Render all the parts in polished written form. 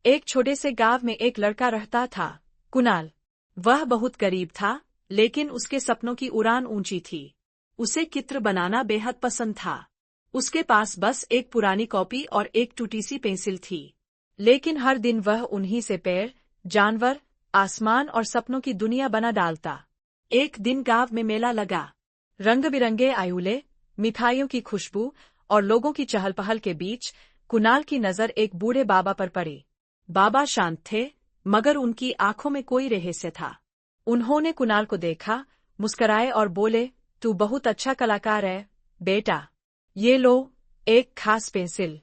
एक छोटे से गांव में एक लड़का रहता था, कुणाल। वह बहुत गरीब था, लेकिन उसके सपनों की उड़ान ऊंची थी। उसे चित्र बनाना बेहद पसंद था। उसके पास बस एक पुरानी कॉपी और एक टूटी सी पेंसिल थी। लेकिन हर दिन वह उन्हीं से पेड़, जानवर, आसमान और सपनों की दुनिया बना डालता। एक दिन गांव में मेला लगा। रंग बिरंगे आयुले, मिठाइयों की खुशबू और लोगों की चहल पहल के बीच कुणाल की नजर एक बूढ़े बाबा पर पड़ी। बाबा शांत थे, मगर उनकी आंखों में कोई रहस्य था। उन्होंने कुणाल को देखा, मुस्कुराए और बोले, तू बहुत अच्छा कलाकार है, बेटा। ये लो, एक खास पेंसिल।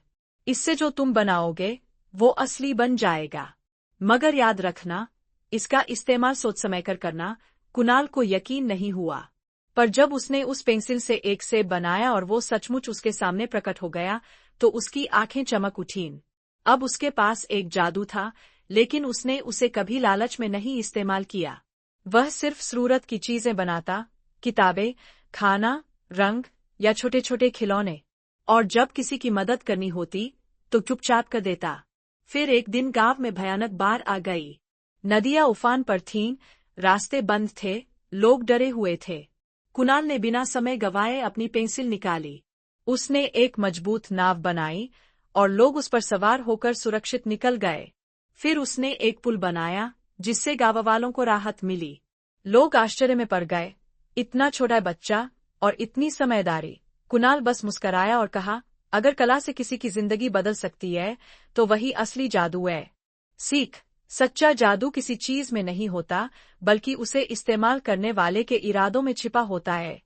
इससे जो तुम बनाओगे, वो असली बन जाएगा। मगर याद रखना, इसका इस्तेमाल सोच समझकर करना। कुणाल को यकीन नहीं हुआ, पर जब उसने उस पेंसिल से एक सेब बनाया और वो सचमुच उसके सामने प्रकट हो गया, तो उसकी आंखें चमक उठीं। अब उसके पास एक जादू था, लेकिन उसने उसे कभी लालच में नहीं इस्तेमाल किया। वह सिर्फ जरूरत की चीजें बनाता, किताबें, खाना, रंग या छोटे छोटे खिलौने। और जब किसी की मदद करनी होती, तो चुपचाप कर देता। फिर एक दिन गांव में भयानक बाढ़ आ गई। नदियां उफान पर थीं, रास्ते बंद थे, लोग डरे हुए थे। कुणाल ने बिना समय गंवाए अपनी पेंसिल निकाली। उसने एक मजबूत नाव बनाई और लोग उस पर सवार होकर सुरक्षित निकल गए। फिर उसने एक पुल बनाया, जिससे गांव वालों को राहत मिली। लोग आश्चर्य में पड़ गए, इतना छोटा बच्चा और इतनी समझदारी। कुणाल बस मुस्कुराया और कहा, अगर कला से किसी की जिंदगी बदल सकती है, तो वही असली जादू है। सीख, सच्चा जादू किसी चीज में नहीं होता, बल्कि उसे इस्तेमाल करने वाले के इरादों में छिपा होता है।